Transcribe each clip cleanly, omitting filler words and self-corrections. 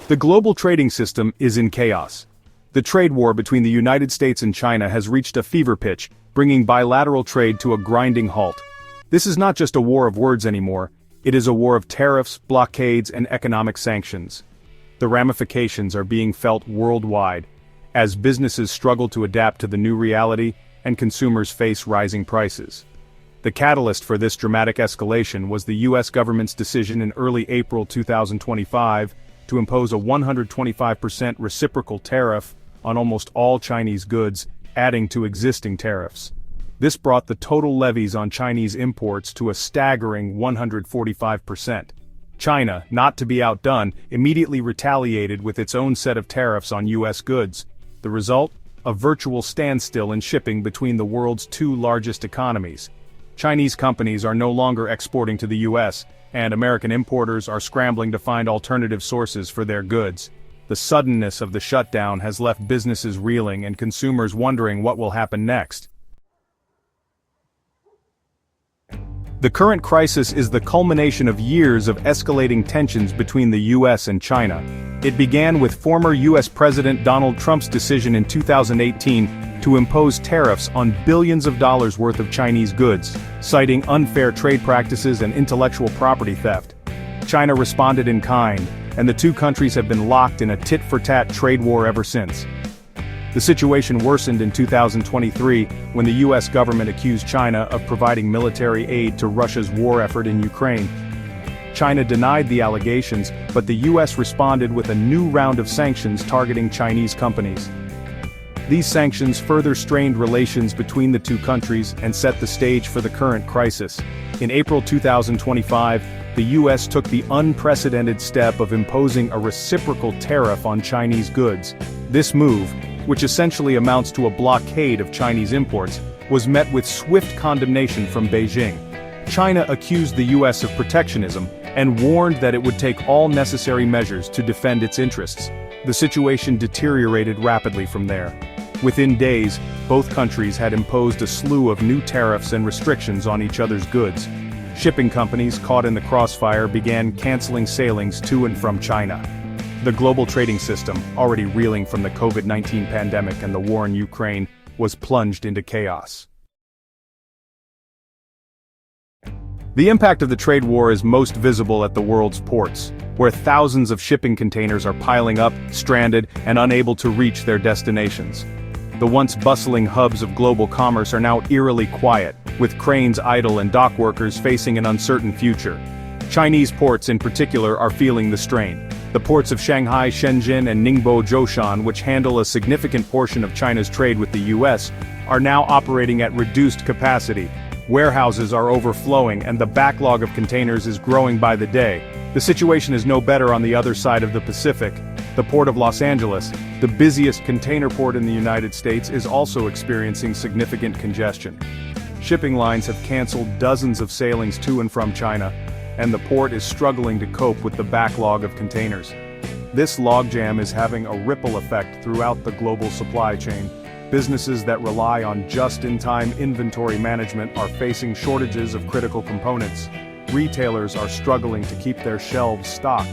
The global trading system is in chaos. The trade war between the United States and China has reached a fever pitch, bringing bilateral trade to a grinding halt. This is not just a war of words anymore, it is a war of tariffs, blockades, and economic sanctions. The ramifications are being felt worldwide, as businesses struggle to adapt to the new reality and consumers face rising prices. The catalyst for this dramatic escalation was the U.S. government's decision in early April 2025 to impose a 125% reciprocal tariff on almost all Chinese goods, adding to existing tariffs. This brought the total levies on Chinese imports to a staggering 145%. China, not to be outdone, immediately retaliated with its own set of tariffs on U.S. goods. The result? A virtual standstill in shipping between the world's two largest economies. Chinese companies are no longer exporting to the U.S., and American importers are scrambling to find alternative sources for their goods. The suddenness of the shutdown has left businesses reeling and consumers wondering what will happen next. The current crisis is the culmination of years of escalating tensions between the U.S. and China. It began with former U.S. President Donald Trump's decision in 2018 to impose tariffs on billions of dollars worth of Chinese goods, citing unfair trade practices and intellectual property theft. China responded in kind, and the two countries have been locked in a tit-for-tat trade war ever since. The situation worsened in 2023 when the U.S. government accused China of providing military aid to Russia's war effort in Ukraine. China denied the allegations, but the U.S. responded with a new round of sanctions targeting Chinese companies. These sanctions further strained relations between the two countries and set the stage for the current crisis. In April 2025, the U.S. took the unprecedented step of imposing a reciprocal tariff on Chinese goods. This move, which essentially amounts to a blockade of Chinese imports, was met with swift condemnation from Beijing. China accused the U.S. of protectionism and warned that it would take all necessary measures to defend its interests. The situation deteriorated rapidly from there. Within days, both countries had imposed a slew of new tariffs and restrictions on each other's goods. Shipping companies caught in the crossfire began canceling sailings to and from China. The global trading system, already reeling from the COVID-19 pandemic and the war in Ukraine, was plunged into chaos. The impact of the trade war is most visible at the world's ports, where thousands of shipping containers are piling up, stranded, and unable to reach their destinations. The once bustling hubs of global commerce are now eerily quiet, with cranes idle and dock workers facing an uncertain future. Chinese ports in particular are feeling the strain. The ports of Shanghai, Shenzhen, and Ningbo Zhoushan, which handle a significant portion of China's trade with the U.S., are now operating at reduced capacity. Warehouses are overflowing and the backlog of containers is growing by the day. The situation is no better on the other side of the Pacific. The port of Los Angeles, the busiest container port in the United States, is also experiencing significant congestion. Shipping lines have canceled dozens of sailings to and from China, and the port is struggling to cope with the backlog of containers. This logjam is having a ripple effect throughout the global supply chain. Businesses that rely on just-in-time inventory management are facing shortages of critical components. Retailers are struggling to keep their shelves stocked,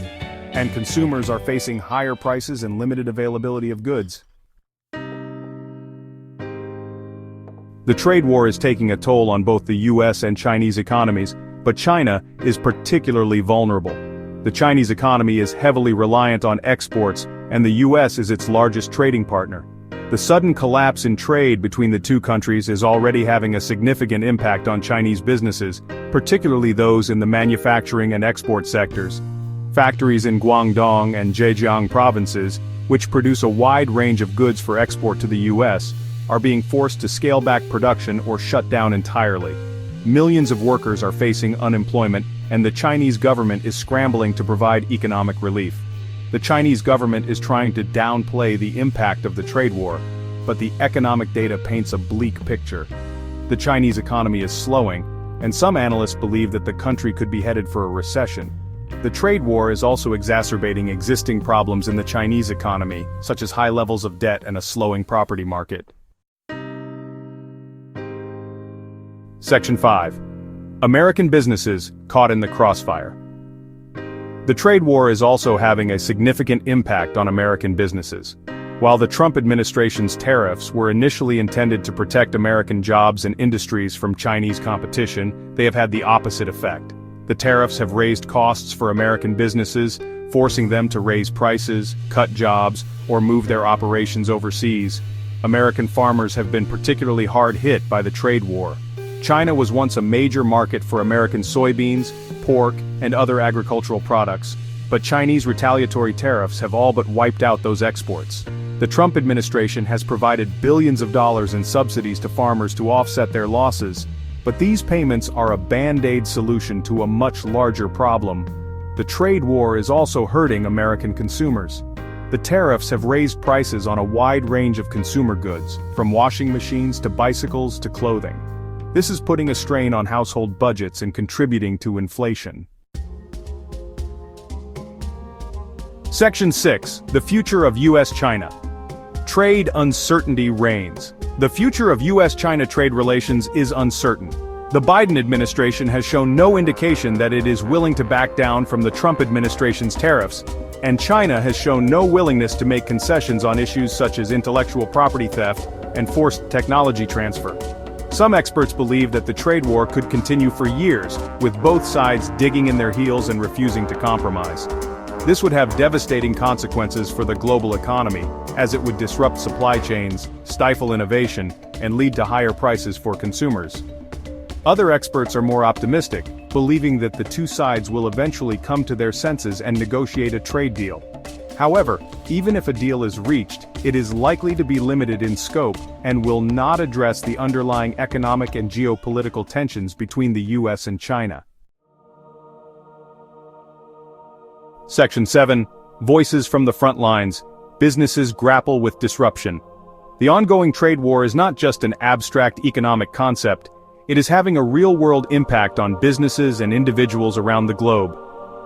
and consumers are facing higher prices and limited availability of goods. The trade war is taking a toll on both the U.S. and Chinese economies, but China is particularly vulnerable. The Chinese economy is heavily reliant on exports, and the U.S. is its largest trading partner. The sudden collapse in trade between the two countries is already having a significant impact on Chinese businesses, particularly those in the manufacturing and export sectors. Factories in Guangdong and Zhejiang provinces, which produce a wide range of goods for export to the U.S., are being forced to scale back production or shut down entirely. Millions of workers are facing unemployment, and the Chinese government is scrambling to provide economic relief. The Chinese government is trying to downplay the impact of the trade war, but the economic data paints a bleak picture. The Chinese economy is slowing, and some analysts believe that the country could be headed for a recession. The trade war is also exacerbating existing problems in the Chinese economy, such as high levels of debt and a slowing property market. Section 5. American businesses caught in the crossfire. The trade war is also having a significant impact on American businesses. While the Trump administration's tariffs were initially intended to protect American jobs and industries from Chinese competition, they have had the opposite effect. The tariffs have raised costs for American businesses, forcing them to raise prices, cut jobs, or move their operations overseas. American farmers have been particularly hard hit by the trade war. China was once a major market for American soybeans, pork, and other agricultural products, but Chinese retaliatory tariffs have all but wiped out those exports. The Trump administration has provided billions of dollars in subsidies to farmers to offset their losses, but these payments are a band-aid solution to a much larger problem. The trade war is also hurting American consumers. The tariffs have raised prices on a wide range of consumer goods, from washing machines to bicycles to clothing. This is putting a strain on household budgets and contributing to inflation. Section 6. The future of U.S.-China. Trade uncertainty reigns. The future of U.S.-China trade relations is uncertain. The Biden administration has shown no indication that it is willing to back down from the Trump administration's tariffs, and China has shown no willingness to make concessions on issues such as intellectual property theft and forced technology transfer. Some experts believe that the trade war could continue for years, with both sides digging in their heels and refusing to compromise. This would have devastating consequences for the global economy, as it would disrupt supply chains, stifle innovation, and lead to higher prices for consumers. Other experts are more optimistic, believing that the two sides will eventually come to their senses and negotiate a trade deal. However, even if a deal is reached, it is likely to be limited in scope and will not address the underlying economic and geopolitical tensions between the U.S. and China. Section 7. Voices from the front lines. Businesses grapple with disruption. The ongoing trade war is not just an abstract economic concept, it is having a real-world impact on businesses and individuals around the globe.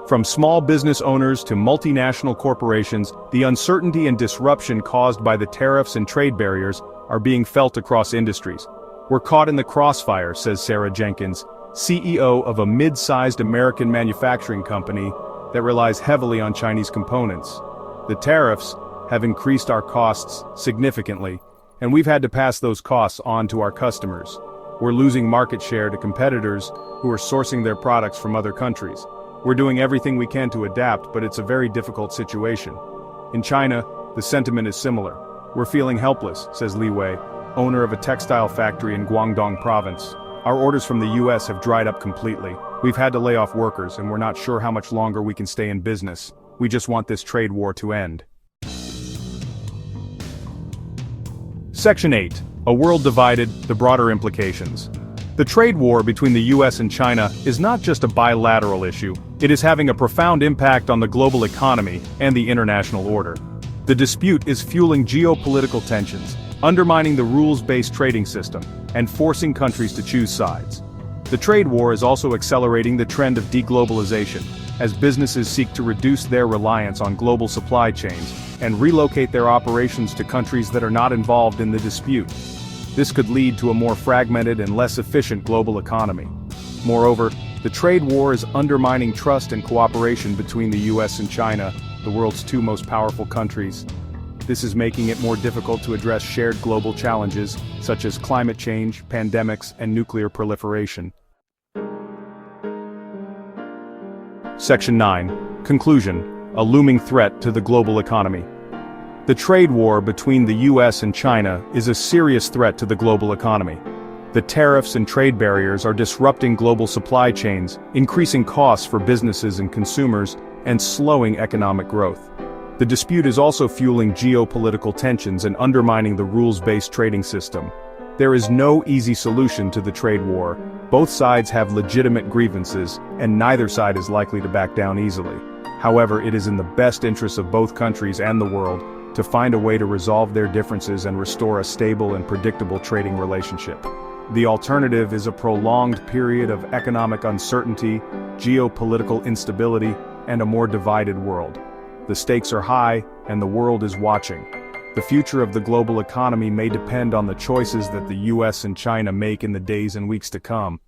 From small business owners to multinational corporations, the uncertainty and disruption caused by the tariffs and trade barriers are being felt across industries. We're caught in the crossfire, says Sarah Jenkins, CEO of a mid-sized American manufacturing company that relies heavily on Chinese components. The tariffs have increased our costs significantly, and we've had to pass those costs on to our customers. We're losing market share to competitors who are sourcing their products from other countries. We're doing everything we can to adapt, but it's a very difficult situation. In China, the sentiment is similar. We're feeling helpless, says Li Wei, owner of a textile factory in Guangdong province. Our orders from the U.S. have dried up completely. We've had to lay off workers, and we're not sure how much longer we can stay in business. We just want this trade war to end. Section 8. A world divided, the broader implications. The trade war between the U.S. and China is not just a bilateral issue, it is having a profound impact on the global economy and the international order. The dispute is fueling geopolitical tensions, undermining the rules-based trading system, and forcing countries to choose sides. The trade war is also accelerating the trend of deglobalization, as businesses seek to reduce their reliance on global supply chains and relocate their operations to countries that are not involved in the dispute. This could lead to a more fragmented and less efficient global economy. Moreover, the trade war is undermining trust and cooperation between the U.S. and China, the world's two most powerful countries. This is making it more difficult to address shared global challenges, such as climate change, pandemics, and nuclear proliferation. Section 9. Conclusion. A looming threat to the global economy. The trade war between the U.S. and China is a serious threat to the global economy. The tariffs and trade barriers are disrupting global supply chains, increasing costs for businesses and consumers, and slowing economic growth. The dispute is also fueling geopolitical tensions and undermining the rules-based trading system. There is no easy solution to the trade war. Both sides have legitimate grievances, and neither side is likely to back down easily. However, it is in the best interests of both countries and the world to find a way to resolve their differences and restore a stable and predictable trading relationship. The alternative is a prolonged period of economic uncertainty, geopolitical instability, and a more divided world. The stakes are high, and the world is watching. The future of the global economy may depend on the choices that the U.S. and China make in the days and weeks to come.